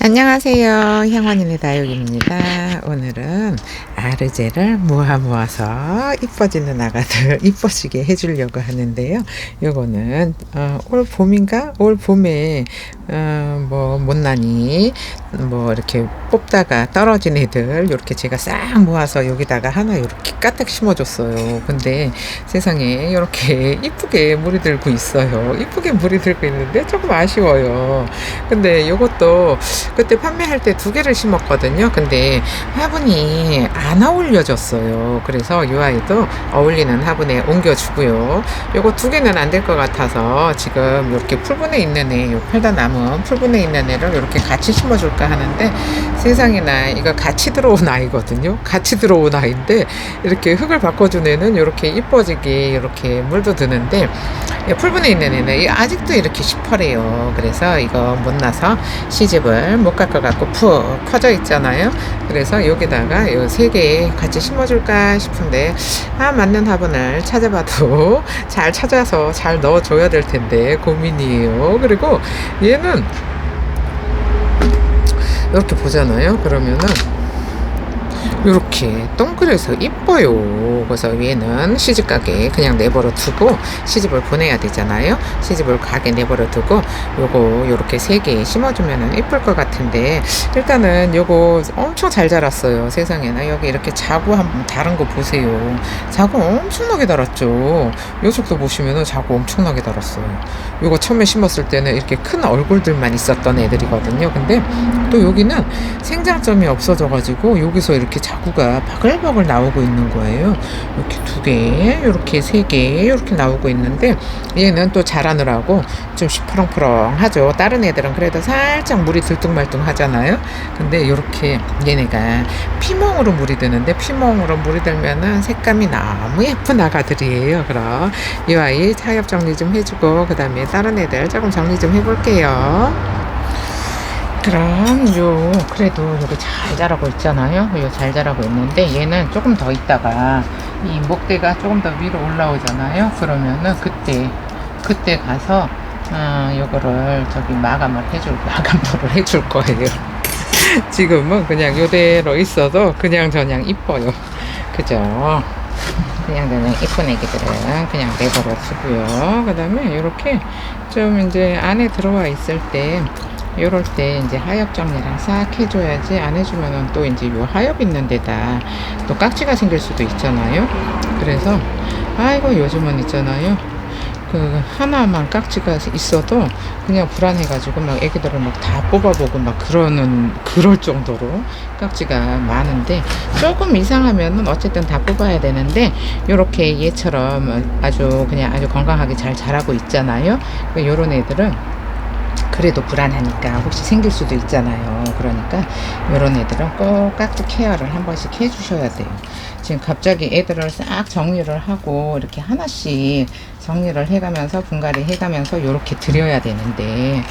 안녕하세요. 향원이네 다육입니다. 오늘은 아르제를 모아서 이뻐지는 아가들 이뻐지게 해주려고 하는데요. 요거는 올 봄인가? 올 봄에 뭐 못난이 뭐 이렇게 뽑다가 떨어진 애들 이렇게 제가 싹 모아서 여기다가 하나 이렇게 까딱 심어줬어요. 근데 세상에 이렇게 이쁘게 물이 들고 있어요. 이쁘게 물이 들고 있는데 조금 아쉬워요. 근데 요것도 그때 판매할 때 2개를 심었거든요. 근데 화분이 안 어울려졌어요. 그래서 이 아이도 어울리는 화분에 옮겨주고요. 요거 2개는 안 될 것 같아서 지금 이렇게 풀분에 있는 애, 요 팔다 남은 풀분에 있는 애를 이렇게 같이 심어줄까 하는데, 세상에나 이거 같이 들어온 아이거든요. 같이 들어온 아이인데 이렇게 흙을 바꿔준 애는 이렇게 이뻐지게 이렇게 물도 드는데, 풀분에 있는 애는 아직도 이렇게 시퍼래요. 그래서 이거 못 나서 시집을 못 갈 것 같고 푹 커져 있잖아요. 그래서 여기다가 요 3개 같이 심어줄까 싶은데, 맞는 화분을 찾아봐도 잘 찾아서 잘 넣어줘야 될 텐데 고민이에요. 그리고 얘는 이렇게 보잖아요. 그러면은 이렇게 동그래서 이뻐요. 그래서 얘는 시집가게 그냥 내버려 두고 시집을 보내야 되잖아요. 시집을 가게 내버려 두고 요거 요렇게 3개 심어주면은 이쁠 것 같은데, 일단은 요거 엄청 잘 자랐어요. 세상에나 여기 이렇게 자구 한번 다른 거 보세요. 자구 엄청나게 달았죠. 요쪽도 보시면은 자구 엄청나게 달았어요. 요거 처음에 심었을 때는 이렇게 큰 얼굴들만 있었던 애들이거든요. 근데 또 여기는 생장점이 없어져가지고 여기서 이렇게 자구가 바글바글 나오고 있는 거예요. 이렇게 2개, 이렇게 3개 이렇게 나오고 있는데, 얘는 또 자라느라고 좀 시퍼렁퍼렁하죠. 다른 애들은 그래도 살짝 물이 들뚱말뚱 하잖아요. 근데 이렇게 얘네가 피멍으로 물이 드는데, 피멍으로 물이 들면은 색감이 너무 예쁜 아가들이에요. 그럼 이 아이 타협 정리 좀 해주고 그 다음에 다른 애들 조금 정리 좀 해볼게요. 그럼 그래도 여기 잘 자라고 있잖아요. 요 잘 자라고 있는데, 얘는 조금 더 있다가 이 목대가 조금 더 위로 올라오잖아요. 그러면은 그때 가서 요거를 저기 마감을 해줄 거예요. 지금은 그냥 요대로 있어도 그냥 저냥 이뻐요. 그죠? 그냥 이쁜 애기들은 그냥 내버려 두고요. 그 다음에 이렇게 좀 이제 안에 들어와 있을 때, 요럴 때 이제 하엽 정리랑 싹 해줘야지. 안 해주면은 또 이제 요 하엽 있는 데다 또 깍지가 생길 수도 있잖아요. 그래서 아이고 요즘은 있잖아요, 그 하나만 깍지가 있어도 그냥 불안해가지고 막 애기들을 막 다 뽑아보고 막 그럴 정도로 깍지가 많은데, 조금 이상하면은 어쨌든 다 뽑아야 되는데, 요렇게 얘처럼 아주 건강하게 잘 자라고 있잖아요. 요런 애들은 그래도 불안하니까 혹시 생길 수도 있잖아요. 그러니까 이런 애들은 꼭 깍지 케어를 한 번씩 해주셔야 돼요. 지금 갑자기 애들을 싹 정리를 하고 이렇게 하나씩 정리를 해가면서 분갈이 해가면서 이렇게 드려야 되는데,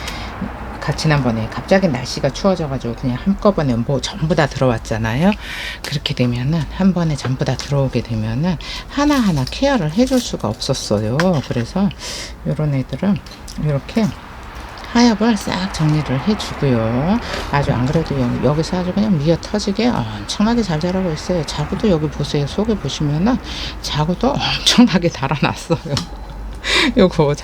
지난번에 갑자기 날씨가 추워져가지고 그냥 한꺼번에 뭐 전부 다 들어왔잖아요. 그렇게 되면은 한 번에 전부 다 들어오게 되면은 하나하나 케어를 해줄 수가 없었어요. 그래서 이런 애들은 이렇게 하엽을 싹 정리를 해주고요. 아주 안 그래도 여기서 아주 그냥 미어 터지게 엄청나게 잘 자라고 있어요. 자구도 여기 보세요. 속에 보시면은 자구도 엄청나게 달아났어요. 요거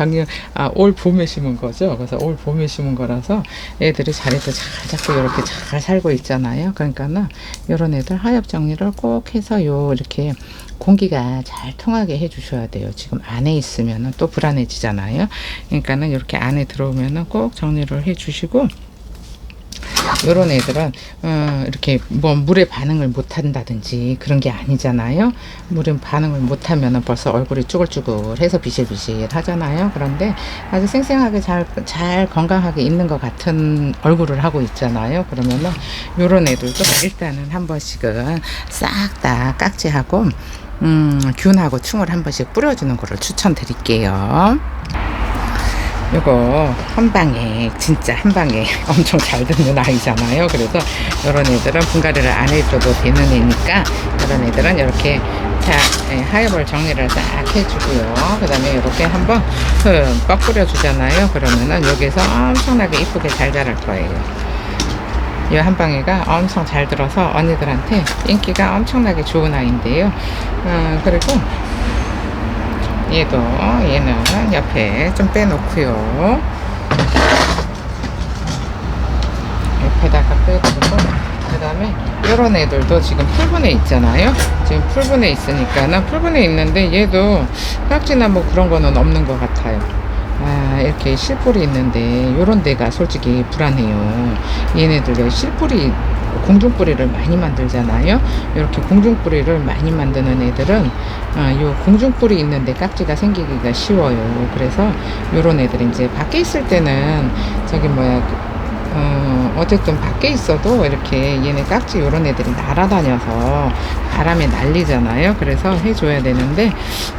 올 봄에 심은 거죠. 그래서 올 봄에 심은 거라서 애들이 자리도 잘 잡고 이렇게 잘 살고 있잖아요. 그러니까는 요런 애들 하엽 정리를 꼭 해서 이렇게 공기가 잘 통하게 해주셔야 돼요. 지금 안에 있으면은 또 불안해지잖아요. 그러니까는 이렇게 안에 들어오면은 꼭 정리를 해주시고, 요런 애들은 이렇게 뭐 물에 반응을 못 한다든지 그런 게 아니잖아요. 물에 반응을 못 하면은 벌써 얼굴이 쭈글쭈글해서 비실비실 하잖아요. 그런데 아주 생생하게 잘 건강하게 있는 것 같은 얼굴을 하고 있잖아요. 그러면은 요런 애들도 일단은 한 번씩은 싹 다 깍지하고 균하고 충을 한 번씩 뿌려주는 거를 추천드릴게요. 요거 진짜 한 방에 엄청 잘 듣는 아이잖아요. 그래서 이런 애들은 분갈이를 안 해줘도 되는 애니까, 이런 애들은 이렇게 하엽을 정리를 싹 해주고요. 그 다음에 이렇게 한번 흠뻑 뿌려주잖아요. 그러면은 여기서 엄청나게 이쁘게 잘 자랄 거예요. 이 한방이가 엄청 잘 들어서 언니들한테 인기가 엄청나게 좋은 아이인데요. 그리고 얘는 옆에 좀 빼놓고요. 옆에다가 빼두고, 그 다음에 이런 애들도 지금 풀분해 있잖아요. 지금 풀분해 있으니까는 풀분해 있는데 얘도 깍지나 뭐 그런 거는 없는 것 같아요. 이렇게 실뿔이 있는데 요런 데가 솔직히 불안해요. 얘네들 실뿔이 공중뿌리를 많이 만들잖아요. 이렇게 공중뿌리를 많이 만드는 애들은 요 공중뿌리 있는데 깍지가 생기기가 쉬워요. 그래서 요런 애들이 이제 밖에 있을 때는 저기 어쨌든 밖에 있어도 이렇게 얘네 깍지 요런 애들이 날아다녀서 바람에 날리잖아요. 그래서 해줘야 되는데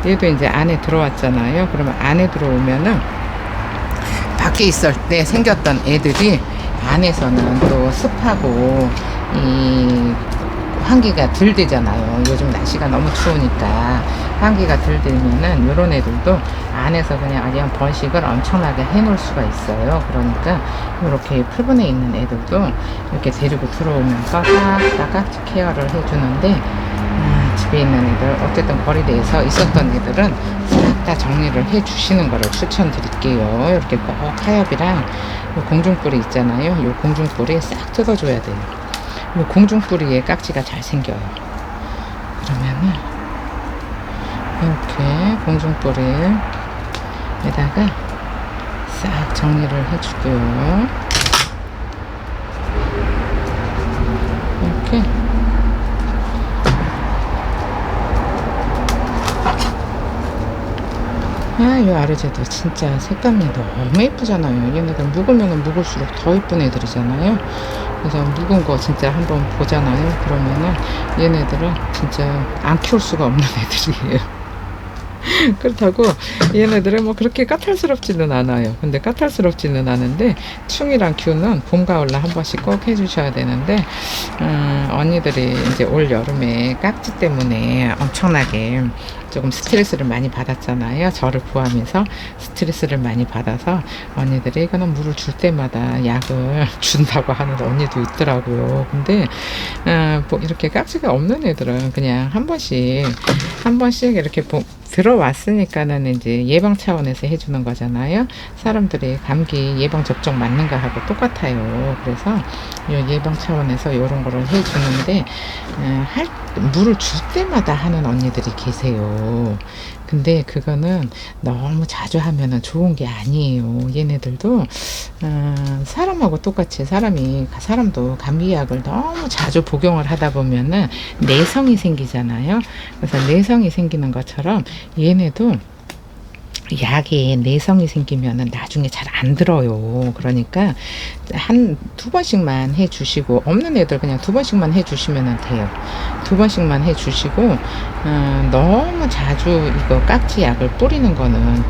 얘도 이제 안에 들어왔잖아요. 그러면 안에 들어오면은 밖에 있을 때 생겼던 애들이 안에서는 또 습하고 이 환기가 덜 되잖아요. 요즘 날씨가 너무 추우니까 환기가 덜 되면은 요런 애들도 안에서 그냥 번식을 엄청나게 해놓을 수가 있어요. 그러니까 이렇게 풀분해 있는 애들도 이렇게 데리고 들어오면서 싹 깍지 케어를 해주는데, 집에 있는 애들 어쨌든 거리대에서 있었던 애들은 싹 다 정리를 해 주시는 거를 추천드릴게요. 이렇게 꼭 타협이랑 요 공중뿌리 있잖아요. 요 공중뿌리 싹 뜯어줘야 돼요. 요 공중뿌리에 깍지가 잘 생겨요. 그러면은 이렇게 공중뿌리에다가 싹 정리를 해주고요. 이렇게 이 아르제도 진짜 색감이 너무 예쁘잖아요. 얘네들 묵으면 묵을수록 더 예쁜 애들이잖아요. 그래서 묵은 거 진짜 한번 보잖아요. 그러면은 얘네들은 진짜 안 키울 수가 없는 애들이에요. 그렇다고 얘네들은 뭐 그렇게 까탈스럽지는 않아요. 근데 까탈스럽지는 않은데 충이랑 큐는 봄 가을날 한 번씩 꼭 해주셔야 되는데, 언니들이 이제 올 여름에 깍지 때문에 엄청나게 조금 스트레스를 많이 받았잖아요. 저를 포함해서 스트레스를 많이 받아서 언니들이 이거는 물을 줄 때마다 약을 준다고 하는 언니도 있더라고요. 근데 뭐 이렇게 깍지가 없는 애들은 그냥 한 번씩 이렇게 들어왔으니까는 이제 예방 차원에서 해주는 거잖아요. 사람들이 감기 예방 접종 맞는 거 하고 똑같아요. 그래서 이 예방 차원에서 이런 거를 해주는데, 물을 줄 때마다 하는 언니들이 계세요. 근데 그거는 너무 자주 하면은 좋은 게 아니에요. 얘네들도 사람하고 똑같이 사람도 감기약을 너무 자주 복용을 하다 보면은 내성이 생기잖아요. 그래서 내성이 생기는 것처럼 얘네도 약에 내성이 생기면은 나중에 잘 안 들어요. 그러니까 두 번씩만 해 주시고, 없는 애들 그냥 두 번씩만 해 주시면 돼요. 두 번씩만 해 주시고, 너무 자주 이거 깍지 약을 뿌리는 거는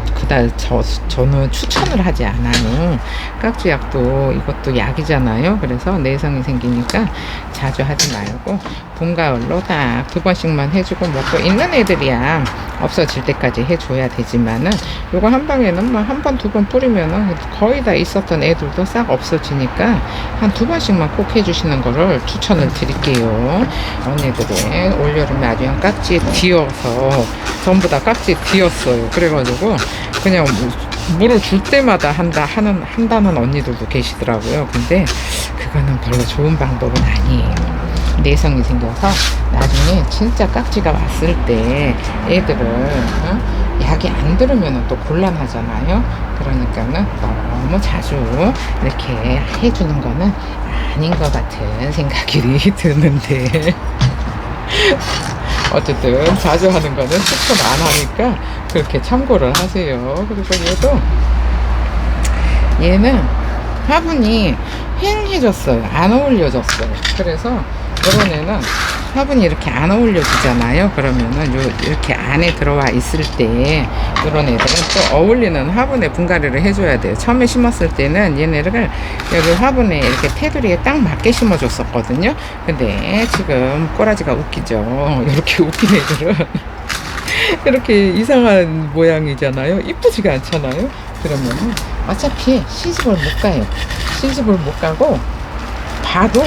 저는 추천을 하지 않아요. 깍지 약도 이것도 약이잖아요. 그래서 내성이 생기니까 자주 하지 말고 봄 가을로 딱 두 번씩만 해주고, 먹고 있는 애들이야 없어질 때까지 해줘야 되지만은 요거 한 방에는 뭐 한 번 두 번 뿌리면은 거의 다 있었던 애들도 싹 없어지니까 한 두 번씩만 꼭 해주시는 거를 추천을 드릴게요. 언니들이 올여름에 아주 그냥 깍지에 뒤어서 전부 다 깍지에 뒤었어요. 그래가지고 그냥 물을 줄 때마다 한다는 언니들도 계시더라고요. 근데 그거는 별로 좋은 방법은 아니에요. 내성이 생겨서 나중에 진짜 깍지가 왔을 때 애들은 약이 안 들으면 또 곤란하잖아요. 그러니까는 너무 자주 이렇게 해주는 거는 아닌 것 같은 생각이 드는데 어쨌든 자주 하는 거는 추천 안 하니까 그렇게 참고를 하세요. 그리고 얘는 화분이 휑해졌어요. 안 어울려졌어요. 그래서 이런 애는 화분이 이렇게 안 어울려지잖아요. 그러면은 이렇게 안에 들어와 있을 때 이런 애들은 또 어울리는 화분에 분갈이를 해줘야 돼요. 처음에 심었을 때는 얘네를 여기 화분에 이렇게 테두리에 딱 맞게 심어줬었거든요. 근데 지금 꼬라지가 웃기죠. 이렇게 웃긴 애들은 이렇게 이상한 모양이잖아요. 이쁘지가 않잖아요. 그러면은 어차피 시집을 못 가요. 시집을 못 가고 봐도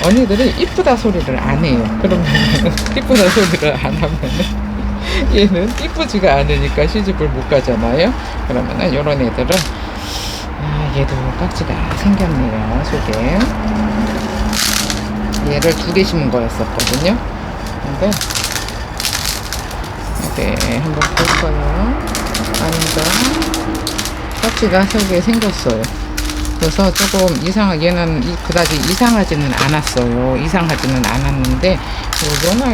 언니들이 이쁘다 소리를 안 해요. 그러면 이쁘다 소리를 안 하면은 얘는 이쁘지가 않으니까 시집을 못 가잖아요. 그러면은 요런 애들은 얘도 깍지가 생겼네요. 속에 얘를 2개 심은 거였었거든요. 근데 이렇게 한번 볼까요? 아닌가? 깍지가 속에 생겼어요. 그래서 조금 얘는 그다지 이상하지는 않았어요. 이상하지는 않았는데,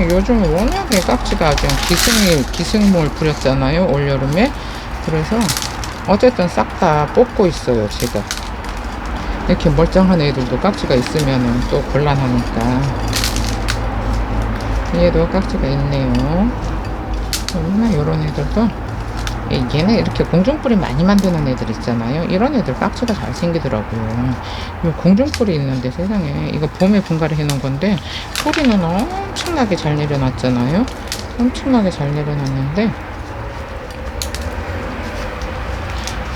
요즘 워낙에 깍지가 아주 기승을 부렸잖아요. 올여름에. 그래서, 어쨌든 싹 다 뽑고 있어요, 제가. 이렇게 멀쩡한 애들도 깍지가 있으면은 또 곤란하니까. 얘도 깍지가 있네요. 요런 애들도. 얘는 이렇게 공중뿌리 많이 만드는 애들 있잖아요. 이런 애들 깍지가 잘 생기더라고요. 이 공중뿌리 있는데 세상에 이거 봄에 분갈이 해놓은 건데 뿌리는 엄청나게 잘 내려놨잖아요. 엄청나게 잘 내려놨는데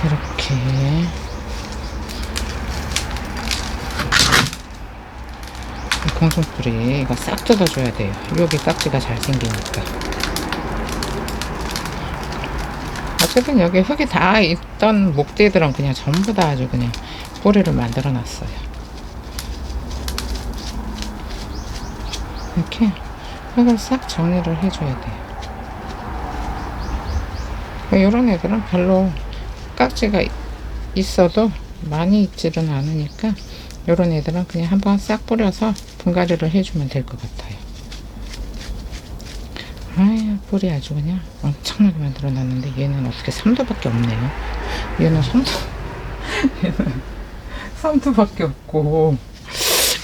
이렇게 공중뿌리 이거 싹 뜯어줘야 돼요. 여기 깍지가 잘 생기니까. 어쨌든 여기 흙이 다 있던 목대들은 그냥 전부 다 아주 그냥 뿌리를 만들어 놨어요. 이렇게 흙을 싹 정리를 해줘야 돼요. 이런 애들은 별로 깍지가 있어도 많이 있지는 않으니까 이런 애들은 그냥 한번 싹 뿌려서 분갈이를 해주면 될 것 같아요. 아유, 뿌리 아주 그냥 엄청나게 만들어 놨는데 얘는 어떻게 3도밖에 없네요. 얘는 3도밖에 없고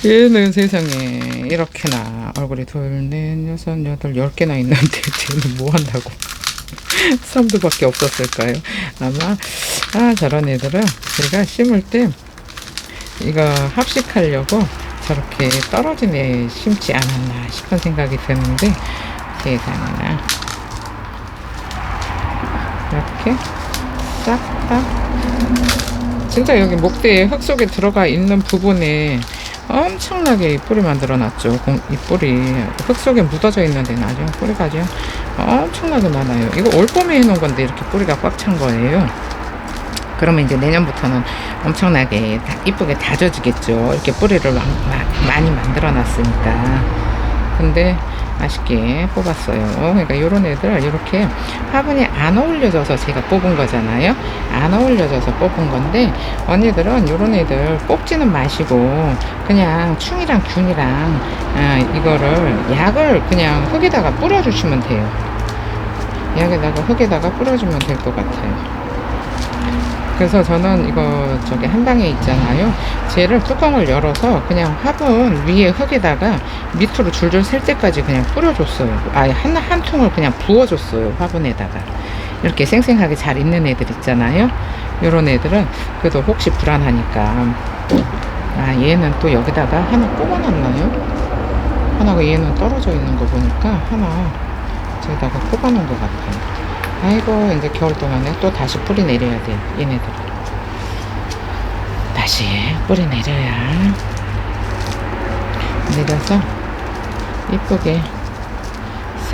얘는 세상에 이렇게나 얼굴이 둘, 넷, 여섯, 여덟, 10개나 있는데 쟤는 뭐 한다고 3도밖에 없었을까요? 아마 저런 애들은 제가 심을 때 이거 합식하려고 저렇게 떨어진 애 심지 않았나 싶은 생각이 드는데 세상에나 이렇게 싹다 진짜 여기 목대에 흙 속에 들어가 있는 부분에 엄청나게 뿌리 만들어 놨죠. 이 뿌리 흙 속에 묻어져 있는 데는 아주 뿌리가 아주 엄청나게 많아요. 이거 올봄에 해놓은 건데 이렇게 뿌리가 꽉 찬 거예요. 그러면 이제 내년부터는 엄청나게 이쁘게 다져지겠죠. 이렇게 뿌리를 많이 만들어 놨으니까. 근데 맛있게 뽑았어요. 그러니까 요런 애들 이렇게 화분이 안 어울려져서 제가 뽑은 거잖아요. 안 어울려져서 뽑은 건데 언니들은 요런 애들 뽑지는 마시고 그냥 충이랑 균이랑 이거를 약을 그냥 흙에다가 뿌려주시면 돼요. 흙에다가 뿌려주면 될 것 같아요. 그래서 저는 이거 한 방에 있잖아요. 쟤를 뚜껑을 열어서 그냥 화분 위에 흙에다가 밑으로 줄줄 셀 때까지 그냥 뿌려줬어요. 아예 한 통을 그냥 부어줬어요. 화분에다가. 이렇게 생생하게 잘 있는 애들 있잖아요. 요런 애들은 그래도 혹시 불안하니까. 얘는 또 여기다가 하나 꼽아놨나요? 하나가 얘는 떨어져 있는 거 보니까 하나 저기다가 꼽아놓은 것 같아요. 아이고 이제 겨울 동안에 또 다시 뿌리 내려야 돼. 얘네들 다시 뿌리 내려야 내려서 이쁘게.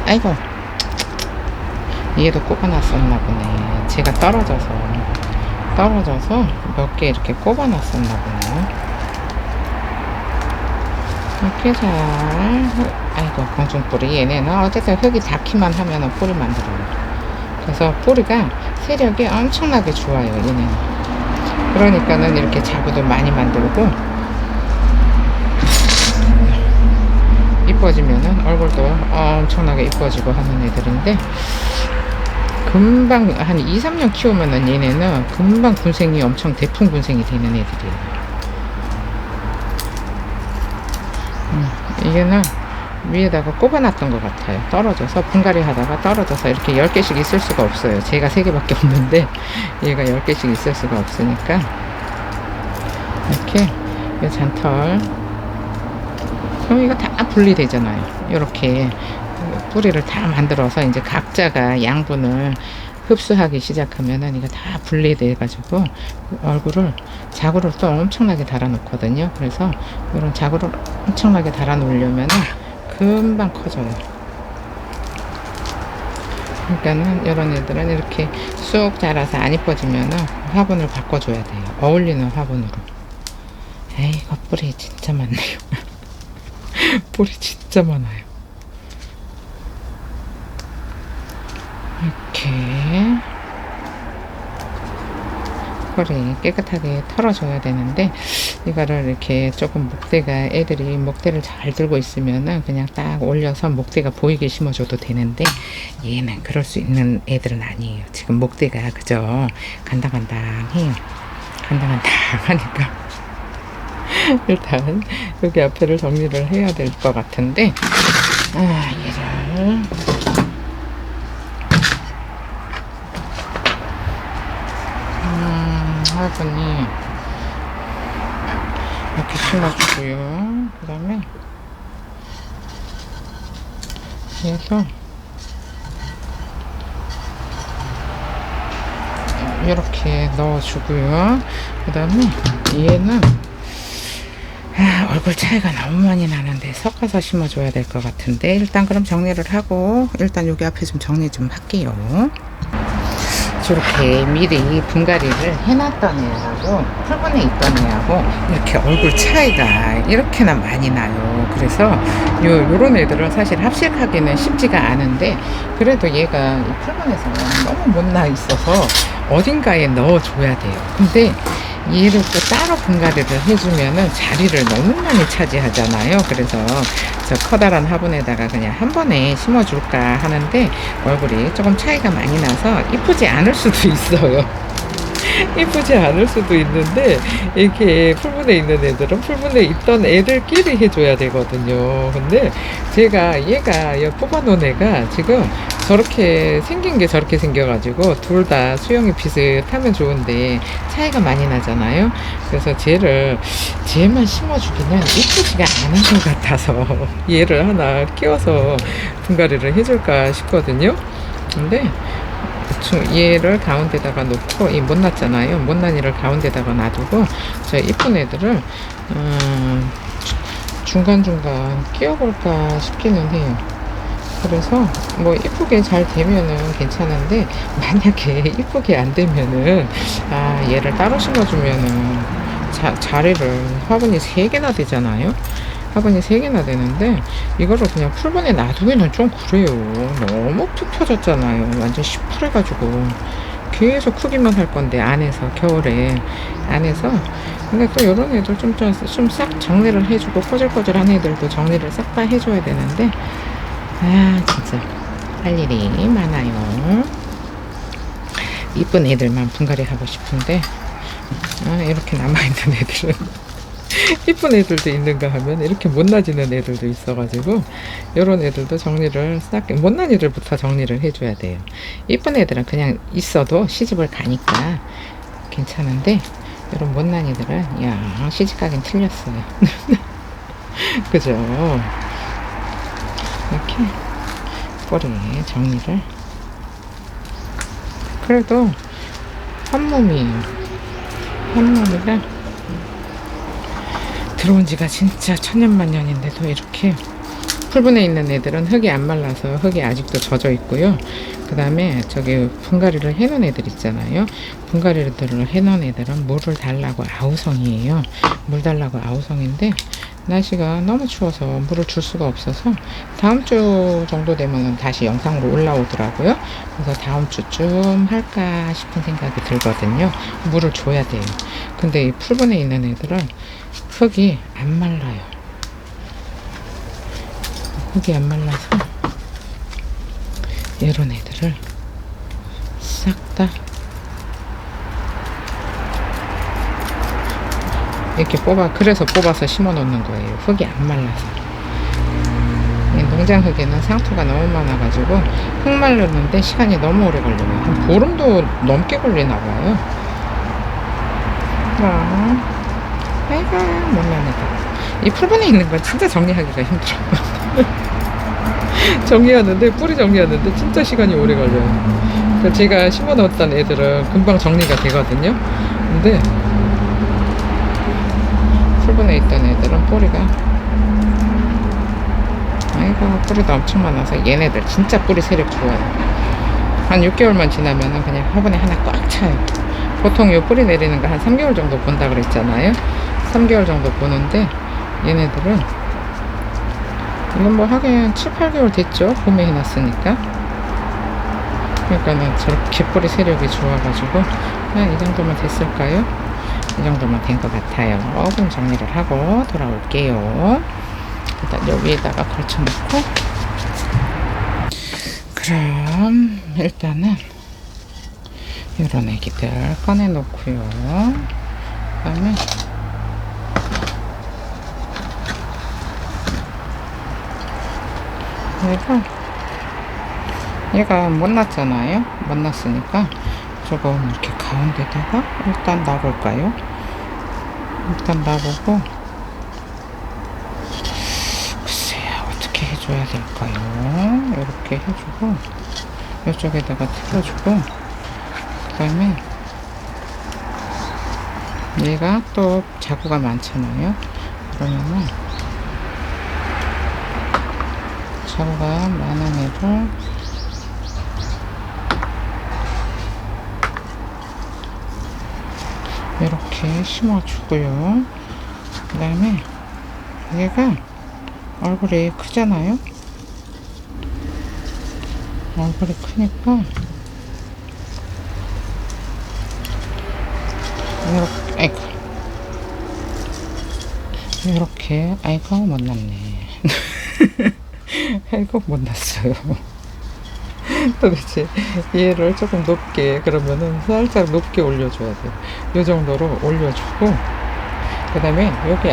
아이고 얘도 꼽아놨었나 보네. 제가 떨어져서 몇 개 이렇게 꼽아놨었나 보네. 이렇게 잘. 아이고 공중뿌리 얘네는 어쨌든 흙이 닿기만 하면은 뿌리 만들어요. 그래서 뿌리가 세력이 엄청나게 좋아요. 얘는. 그러니까는 이렇게 자구도 많이 만들고 이뻐지면은 얼굴도 엄청나게 이뻐지고 하는 애들인데 금방 한 2, 3년 키우면은 얘네는 금방 군생이 엄청 대풍 군생이 되는 애들이에요. 이게는 위에다가 꼽아놨던 것 같아요. 떨어져서 분갈이 하다가 떨어져서 이렇게 10개씩 있을 수가 없어요. 제가 3개밖에 없는데 얘가 10개씩 있을 수가 없으니까 이렇게 이 잔털 그럼 이거 다 분리되잖아요. 이렇게 뿌리를 다 만들어서 이제 각자가 양분을 흡수하기 시작하면은 이거 다 분리돼 가지고 얼굴을 자구를 또 엄청나게 달아 놓거든요. 그래서 이런 자구를 엄청나게 달아 놓으려면은 금방 커져요. 그러니까는 이런 애들은 이렇게 쑥 자라서 안 이뻐지면은 화분을 바꿔줘야 돼요. 어울리는 화분으로. 에이거 뿌리 진짜 많네요. 뿌리 진짜 많아요. 이렇게 뿌리 깨끗하게 털어줘야 되는데 이거를 이렇게 조금 목대가 애들이 목대를 잘 들고 있으면은 그냥 딱 올려서 목대가 보이게 심어줘도 되는데 얘는 그럴 수 있는 애들은 아니에요. 지금 목대가 그저 간당간당해요. 간당간당하니까 일단 여기 앞에를 정리를 해야 될 것 같은데 얘를 화분이 이렇게 심어주고요. 그 다음에 얘도 이렇게 넣어주고요. 그 다음에 얘는 얼굴 차이가 너무 많이 나는데 섞어서 심어줘야 될 것 같은데 일단 그럼 정리를 하고 일단 여기 앞에 좀 정리 좀 할게요. 저렇게 미리 분갈이를 해놨던 애하고 풀분에 있던 애하고 이렇게 얼굴 차이가 이렇게나 많이 나요. 그래서 요런 애들은 사실 합식하기는 쉽지가 않은데 그래도 얘가 이 풀분에서 너무 못 나 있어서 어딘가에 넣어줘야 돼요. 근데 얘를 또 따로 분갈이를 해주면은 자리를 너무 많이 차지하잖아요. 그래서 저 커다란 화분에다가 그냥 한 번에 심어줄까 하는데 얼굴이 조금 차이가 많이 나서 이쁘지 않을 수도 있어요. 이쁘지 않을 수도 있는데 이렇게 풀분에 있는 애들은 풀분에 있던 애들끼리 해줘야 되거든요. 근데 제가 얘가 뽑아놓은 애가 지금 저렇게 생긴 게 저렇게 생겨가지고 둘 다 수영이 비슷하면 좋은데 차이가 많이 나잖아요. 그래서 쟤만 심어주기는 이쁘지가 않은 것 같아서 얘를 하나 끼워서 분갈이를 해줄까 싶거든요. 근데 얘를 가운데다가 놓고 이 못났잖아요. 못난 이를 가운데다가 놔두고 저 이쁜 애들을 중간중간 끼워볼까 싶기는 해요. 그래서 뭐 이쁘게 잘 되면은 괜찮은데 만약에 이쁘게 안 되면은 얘를 따로 심어주면은 자리를 화분이 3개나 되잖아요. 화분이 3개나 되는데 이거를 그냥 풀분에 놔두기는 좀 그래요. 너무 푹 펴졌잖아요. 완전 시퍼래가지고 계속 크기만 할 건데 안에서 겨울에 안에서 근데 또 이런 애들 좀 싹 정리를 해주고 꼬질꼬질한 애들도 정리를 싹 다 해줘야 되는데 진짜 할 일이 많아요. 이쁜 애들만 분갈이 하고 싶은데 이렇게 남아있는 애들은 이쁜 애들도 있는가 하면 이렇게 못나지는 애들도 있어가지고 요런 애들도 정리를 싹 못난 애들부터 정리를 해줘야 돼요. 이쁜 애들은 그냥 있어도 시집을 가니까 괜찮은데 요런 못난 애들은 야 시집 가긴 틀렸어요. 그죠? 이렇게 뿌리 정리를 그래도 한 몸이에요. 한 몸이라 들어온 지가 진짜 천년만년인데도 이렇게 풀분에 있는 애들은 흙이 안 말라서 흙이 아직도 젖어 있고요. 그 다음에 저기 분갈이를 해놓은 애들 있잖아요. 분갈이를 해놓은 애들은 물을 달라고 아우성이에요. 물 달라고 아우성인데 날씨가 너무 추워서 물을 줄 수가 없어서 다음 주 정도 되면 다시 영상으로 올라오더라고요. 그래서 다음 주쯤 할까 싶은 생각이 들거든요. 물을 줘야 돼요. 근데 이 풀분에 있는 애들은 흙이 안 말라요. 흙이 안 말라서 이런 애들을 싹 다 이렇게 그래서 뽑아서 심어 놓는 거예요. 흙이 안 말라서. 농장 흙에는 상토가 너무 많아가지고 흙 말르는데 시간이 너무 오래 걸려요. 한 보름도 넘게 걸리나 봐요. 아이고 못난애다. 이 풀분에 있는 건 진짜 정리하기가 힘들어요. 정리하는데 뿌리 정리하는데 진짜 시간이 오래 걸려요. 그 제가 심어 놓았던 애들은 금방 정리가 되거든요. 근데 풀분에 있던 애들은 뿌리가, 아이고, 뿌리도 엄청 많아서 얘네들 진짜 뿌리 세력 좋아요. 한 6개월만 지나면은 그냥 화분에 하나 꽉 차요. 보통 요 뿌리 내리는 거 한 3개월 정도 본다 그랬잖아요. 3개월 정도 보는데 얘네들은, 이건 뭐 하긴 7, 8개월 됐죠. 봄에 해놨으니까. 그러니까는 저렇게 뿌리 세력이 좋아가지고 이 정도면 됐을까요? 이 정도면 된 것 같아요. 오븐 정리를 하고 돌아올게요. 일단 여기에다가 걸쳐놓고, 그럼 일단은 이런 애기들 꺼내놓고요. 그 다음에 얘가 못 났잖아요. 못 났으니까 조금 이렇게 가운데다가 일단 놔볼까요? 일단 놔보고, 글쎄요, 어떻게 해줘야 될까요? 이렇게 해주고 이쪽에다가 틀어주고, 그 다음에 얘가 또 자구가 많잖아요. 그러면은 자구가 많은 애를 이렇게 심어주고요. 그 다음에 얘가 얼굴이 크잖아요. 얼굴이 크니까 이렇게, 아이고, 이렇게, 아이고, 못 났네. 아이고, 못 났어요. 도대체 얘를 조금 높게, 그러면은 살짝 높게 올려줘야 돼요. 요 정도로 올려주고, 그 다음에 여기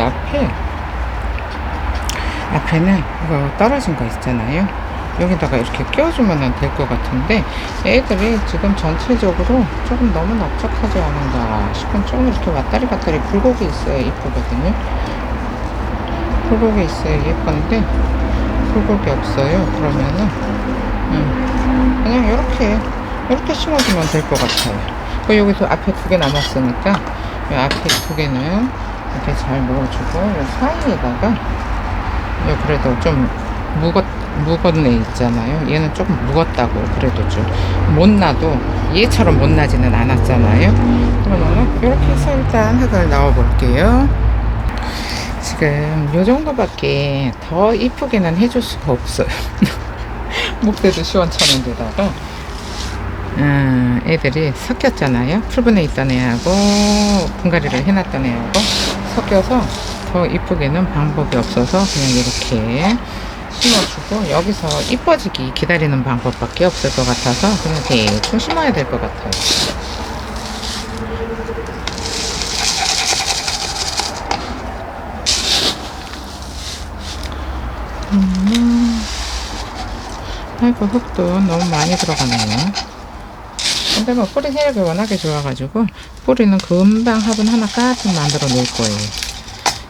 앞에는 이거 떨어진 거 있잖아요. 여기다가 이렇게 끼워주면 될 것 같은데, 애들이 지금 전체적으로 조금 너무 납작하지 않은가 싶은, 조금 이렇게 왔다리 갔다리 굴곡이 있어야 이쁘거든요. 굴곡이 있어야 예쁜데 굴곡이 없어요. 그러면은 그냥 이렇게 심어주면 될 것 같아요. 여기서 앞에 2개 남았으니까 이 앞에 2개는 이렇게 잘 모아주고, 이 사이에다가, 그래도 좀 무거운 애 있잖아요. 얘는 조금 무겁다고 그래도 좀 못 나도 얘처럼 못 나지는 않았잖아요. 그러면은 이렇게 해서 일단 흙을 넣어 볼게요. 지금 요 정도밖에 더 이쁘게는 해줄 수가 없어요. 목대도 시원찮은 데다가 애들이 섞였잖아요. 풀분에 있던 애하고 분갈이를 해놨던 애하고 섞여서 더 이쁘게는 방법이 없어서 그냥 이렇게 심어주고, 여기서 이뻐지기 기다리는 방법밖에 없을 것 같아서 그냥 대충 심어야 될 것 같아요. 아이고, 흙도 너무 많이 들어가네요. 근데 뭐 뿌리 세력이 워낙에 좋아가지고 뿌리는 금방 화분 하나 가득 만들어 놓을 거예요.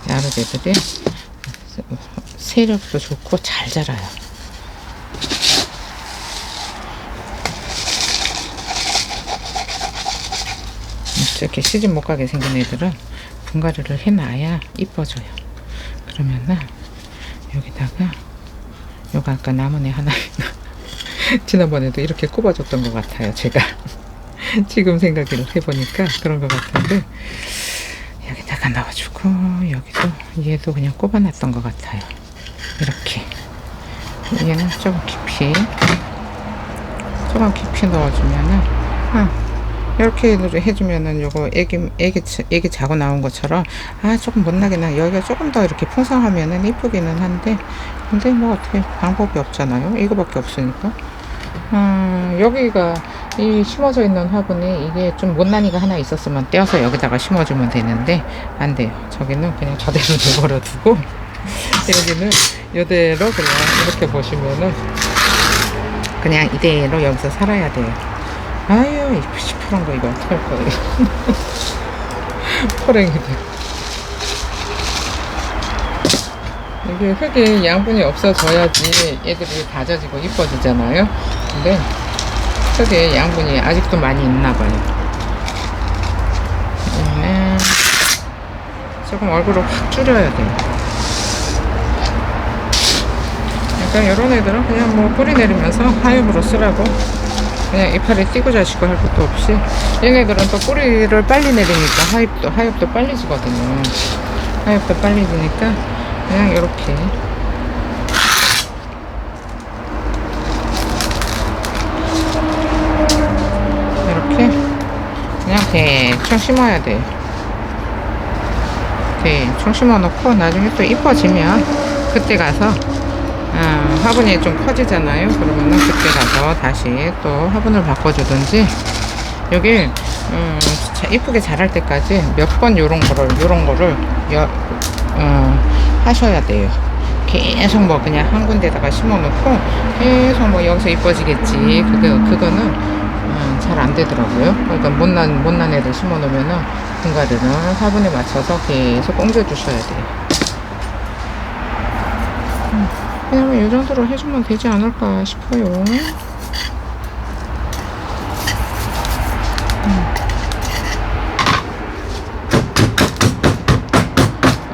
야르제들이 세력도 좋고 잘 자라요. 이렇게 시집 못 가게 생긴 애들은 분갈이를 해놔야 이뻐져요. 그러면은 여기다가, 요거 아까 남은 애 하나 지난번에도 이렇게 꼽아줬던 것 같아요. 제가 지금 생각을 해보니까 그런 것 같은데, 여기다가 넣어주고, 여기도 얘도 그냥 꼽아놨던 것 같아요. 이렇게 얘는 조금 깊이 넣어주면은, 이렇게 해주면은 요거 애기 자고 나온 것처럼 조금 못나긴 해. 여기가 조금 더 이렇게 풍성하면은 이쁘기는 한데, 근데 뭐 어떻게 방법이 없잖아요. 이거밖에 없으니까. 여기가 이 심어져 있는 화분에 이게 좀 못난이가 하나 있었으면 떼어서 여기다가 심어주면 되는데 안 돼요. 저기는 그냥 저대로 내버려 두고 여기는 이대로 그냥 이렇게 보시면은 그냥 이대로 여기서 살아야 돼요. 아유, 이 시퍼런 거 이거 어떡할 거예요. 호랭이들. 이게 흙이 양분이 없어져야지 애들이 다져지고 이뻐지잖아요. 근데 속에 양분이 아직도 많이 있나 봐요. 얘는 조금 얼굴을 확 줄여야 돼요. 그러니까 이런 애들은 그냥 뭐 뿌리 내리면서 하엽으로 쓰라고, 그냥 이파리 띄고 자시고 할 것도 없이. 얘네들은 또 뿌리를 빨리 내리니까 하엽도 빨리 지거든요. 하엽도 빨리 지니까 그냥 이렇게 그냥 대충 심어야 돼요. 대충 심어 놓고 나중에 또 이뻐지면 그때 가서 화분이 좀 커지잖아요. 그러면은 그때 가서 다시 또 화분을 바꿔주든지, 여기 이쁘게 자랄 때까지 몇 번 요런 거를 하셔야 돼요. 계속 뭐 그냥 한 군데다가 심어 놓고 계속 뭐 여기서 이뻐지겠지, 그거는 잘 안 되더라고요. 그러니까 못난 애들 심어 놓으면은 분갈이는 화분에 맞춰서 계속 옮겨 주셔야 돼요. 그냥 이 정도로 해주면 되지 않을까 싶어요.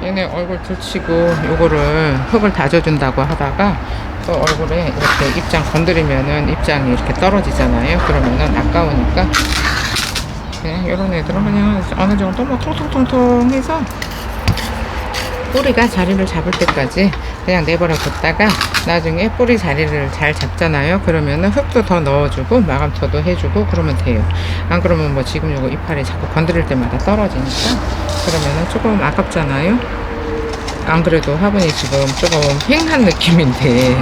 얘네 얼굴 들치고 요거를 흙을 다져준다고 하다가 또 얼굴에 이렇게 입장 건드리면은 입장이 이렇게 떨어지잖아요. 그러면은 아까우니까 그냥 요런 애들은 그냥 어느 정도 뭐 통통통통 해서 뿌리가 자리를 잡을 때까지 그냥 내버려 뒀다가 나중에 뿌리 자리를 잘 잡잖아요. 그러면은 흙도 더 넣어주고 마감토도 해주고 그러면 돼요. 안 그러면 뭐 지금 요거 이파리 자꾸 건드릴 때마다 떨어지니까 그러면은 조금 아깝잖아요. 안 그래도 화분이 지금 조금 휑한 느낌인데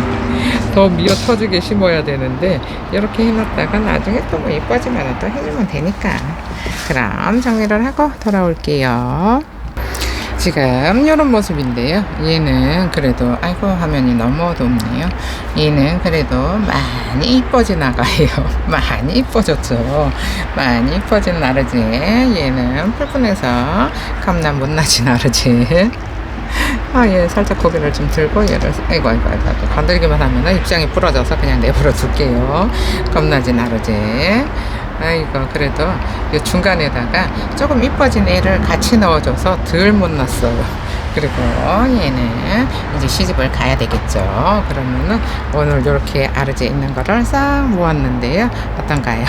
더 미어 터지게 심어야 되는데 이렇게 해놨다가 나중에 또 뭐 이뻐지면 또 해주면 되니까. 그럼 정리를 하고 돌아올게요. 지금 이런 모습인데요. 얘는 그래도 아이고 화면이 너무 어둡네요. 얘는 그래도 많이 이뻐져 나가요. 많이 이뻐졌죠. 많이 이뻐진 나르지. 얘는 풀분해서 겁나 못나진 나르지. 얘 살짝 고개를 좀 들고 얘를 아이고 건들기만 하면 입장이 부러져서 그냥 내버려 둘게요. 겁나지 나르지. 아이고 그래도 이 중간에다가 조금 이뻐진 애를 같이 넣어줘서 덜 못 났어요. 그리고 얘는 이제 시집을 가야 되겠죠. 그러면은 오늘 이렇게 아르제 있는 거를 싹 모았는데요. 어떤가요?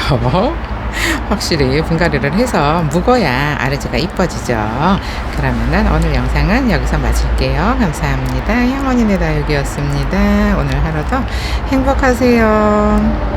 확실히 분갈이를 해서 묵어야 아르지가 이뻐지죠. 그러면은 오늘 영상은 여기서 마칠게요. 감사합니다. 향원이네 다육이었습니다. 오늘 하루도 행복하세요.